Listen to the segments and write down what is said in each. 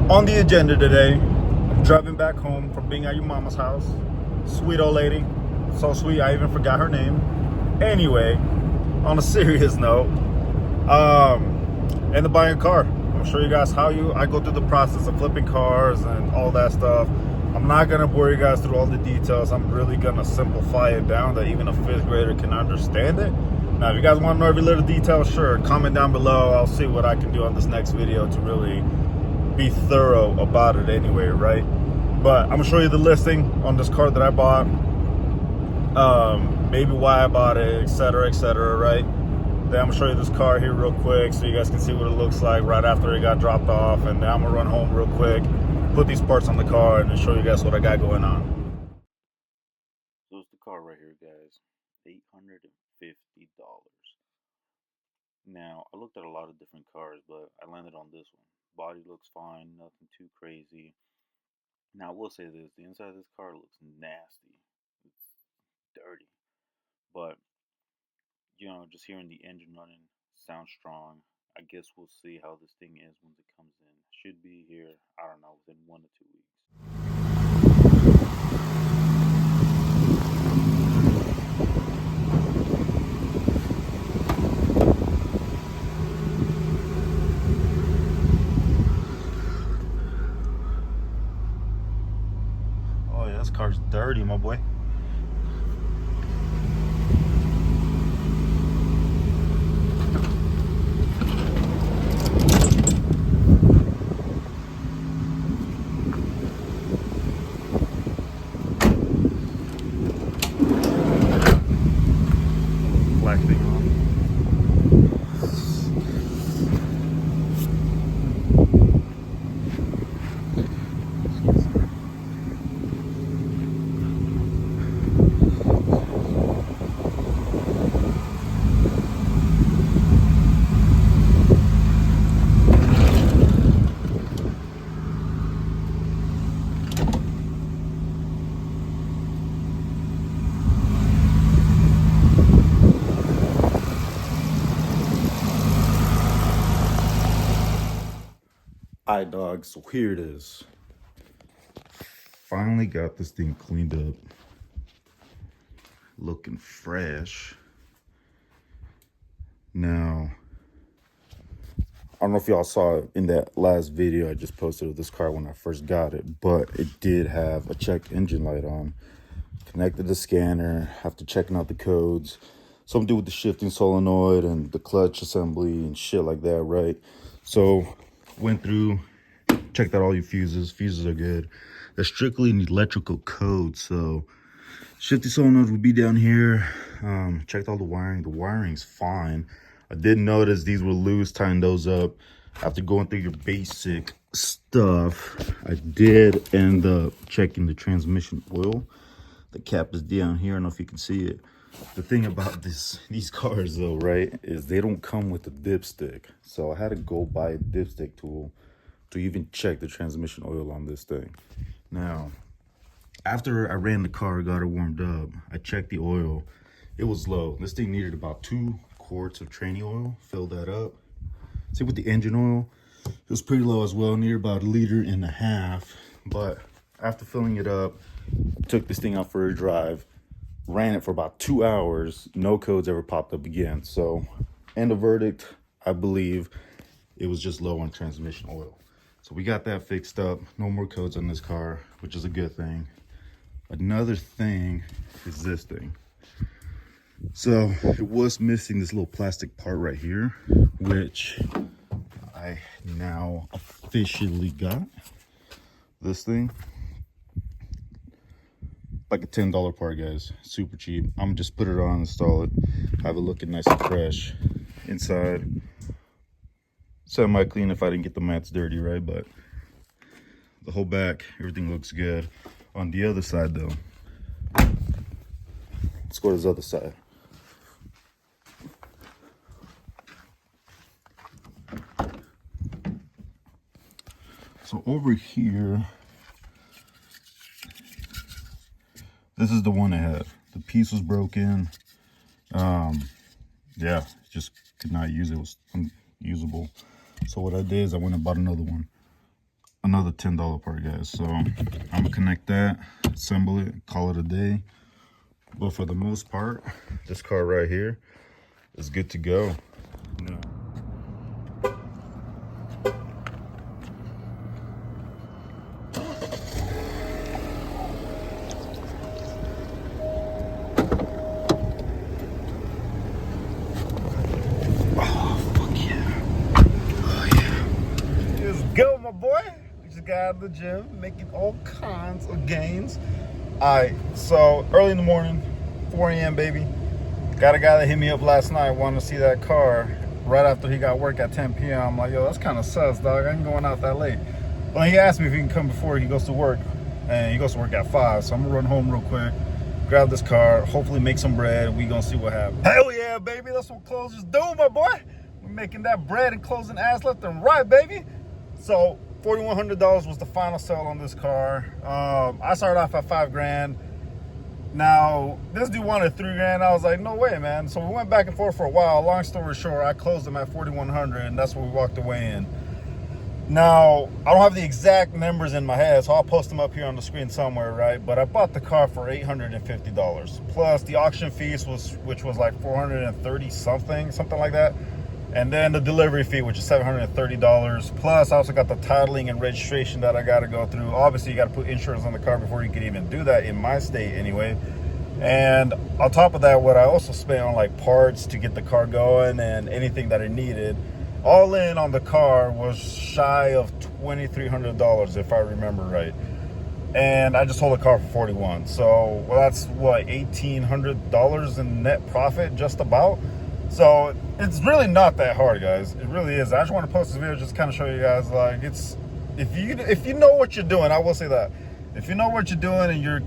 On the agenda today, driving back home from being at your mama's house. Sweet old lady. So sweet, I even forgot her name. Anyway, on a serious note, and to buying a car. I'm show you guys how I go through the process of flipping cars and all that stuff. I'm not gonna bore you guys through all the details. I'm really gonna simplify it down that even a fifth grader can understand it. Now, if you guys want to know every little detail, sure, comment down below. I'll see what I can do on this next video to really be thorough about it anyway, right? But I'm gonna show you the listing on this car that I bought, maybe why I bought it, etc., right? Then I'm gonna show you this car here real quick so you guys can see what it looks like right after it got dropped off, and then I'm gonna run home real quick, put these parts on the car, and then show you guys what I got going on. So it's the car right here, guys. $850. Now, I looked at a lot of different cars, but I landed on this one. Body looks fine, nothing too crazy. Now, I will say this, the inside of this car looks nasty. It's dirty. But, you know, just hearing the engine running sounds strong. I guess we'll see how this thing is once it comes in. Should be here, I don't know, within 1 to 2 weeks. Oh yeah, this car's dirty, my boy. Black thing on. Alright, dog, so here it is. Finally got this thing cleaned up. Looking fresh. Now, I don't know if y'all saw it in that last video I just posted of this car when I first got it, but it did have a check engine light on. Connected the scanner, after checking out the codes. Something to do with the shifting solenoid and the clutch assembly and shit like that, right? So, went through, checked out all your fuses. Fuses are good. They're strictly an electrical code, so shifting solenoid would be down here. Checked all the wiring. The wiring's fine. I did notice these were loose, tying those up. After going through your basic stuff, I did end up checking the transmission oil. The cap is down here. I don't know if you can see it. The thing about these cars though, right, is they don't come with a dipstick. So I had to go buy a dipstick tool to even check the transmission oil on this thing. Now, after I ran the car, got it warmed up, I checked the oil. It was low. This thing needed about 2 quarts of tranny oil. Filled that up. See, with the engine oil, it was pretty low as well, near about 1.5 liters. But after filling it up, took this thing out for a drive, ran it for about 2 hours. No codes ever popped up again. So, end of verdict, I believe it was just low on transmission oil. So we got that fixed up. No more codes on this car, which is a good thing. Another thing is this thing. So it was missing this little plastic part right here, which I now officially got. This thing, like a $10 part, guys. Super cheap. I'm just put it on, install it, have it looking nice and fresh. Inside, semi-clean if I didn't get the mats dirty, right? But the whole back, everything looks good. On the other side though, let's go to this other side. So over here, this is the one I had. The piece was broken. Yeah, just could not use it. It was unusable. So what I did is I went and bought another one. another $10 part, guys. So I'm gonna connect that, assemble it, call it a day. But for the most part, this car right here is good to go. Yeah. Go, my boy. We just got out of the gym, making all kinds of gains. All right, so early in the morning, 4 a.m. baby. Got a guy that hit me up last night, wanted to see that car right after he got work at 10 p.m. I'm like, yo, that's kind of sus, dog. I ain't going out that late. Well, he asked me if he can come before he goes to work, and he goes to work at 5. So I'm gonna run home real quick, grab this car, hopefully make some bread. We gonna see what happens. Hell yeah, baby. That's what closers do, my boy. We're making that bread and closing ass left and right, baby. So $4,100 was the final sale on this car. I started off at $5 grand. Now this dude wanted $3 grand. I was like, no way, man. So we went back and forth for a while. Long story short, I closed him at $4,100, and that's what we walked away in. Now I don't have the exact numbers in my head, so I'll post them up here on the screen somewhere, right? But I bought the car for $850 plus the auction fees, which was like $430 something like that. And then the delivery fee, which is $730. Plus, I also got the titling and registration that I got to go through. Obviously, you got to put insurance on the car before you can even do that in my state anyway. And on top of that, what I also spent on like parts to get the car going and anything that I needed, all in on the car was shy of $2,300, if I remember right. And I just sold the car for $41. So, well, that's what, $1,800 in net profit, just about. So it's really not that hard, guys. It really is. I just want to post this video just to kind of show you guys, like, it's if you know what you're doing, I will say that. If you know what you're doing and you're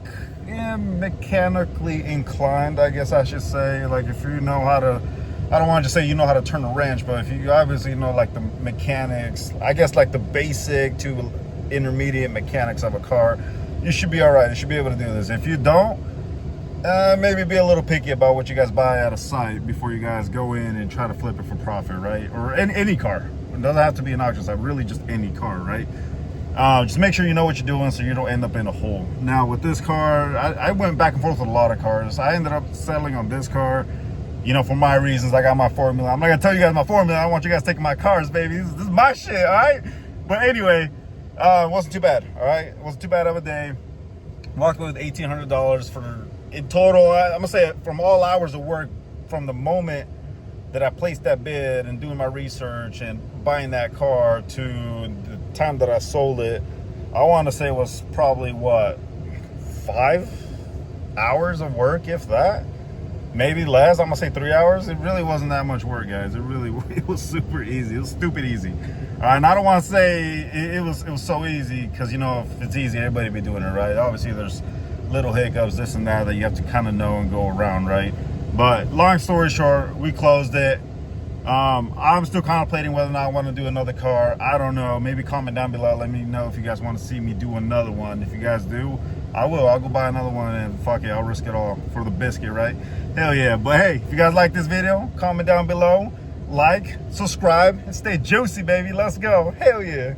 mechanically inclined, I guess I should say, like if you know how to, I don't want to just say you know how to turn a wrench, but if you obviously know like the mechanics, I guess like the basic to intermediate mechanics of a car, you should be all right. You should be able to do this. If you don't, maybe be a little picky about what you guys buy at a site before you guys go in and try to flip it for profit, right? Or any car. It doesn't have to be an auction site, really just any car, right? Just make sure you know what you're doing so you don't end up in a hole. Now with this car, I went back and forth with a lot of cars. I ended up settling on this car, you know, for my reasons. I got my formula. I'm not gonna tell you guys my formula. I want you guys taking my cars, baby. This is my shit, all right? But anyway, it wasn't too bad, all right? It wasn't too bad of a day. Walked away with $1,800 for, in total, I'm gonna say from all hours of work, from the moment that I placed that bid and doing my research and buying that car to the time that I sold it, I want to say it was probably what, 5 hours of work, if that, maybe less. I'm gonna say 3 hours. It really wasn't that much work, guys. It was super easy. It was stupid easy. And I don't want to say it was so easy, because you know, if it's easy, everybody be doing it, right? Obviously there's little hiccups, this and that you have to kind of know and go around, right? But long story short, we closed it. I'm still contemplating whether or not I want to do another car. I don't know. Maybe comment down below, let me know if you guys want to see me do another one. If you guys do, I will. I'll go buy another one, and fuck it, I'll risk it all for the biscuit, right? Hell yeah. But hey, if you guys like this video, comment down below, like, subscribe, and stay juicy, baby. Let's go. Hell yeah.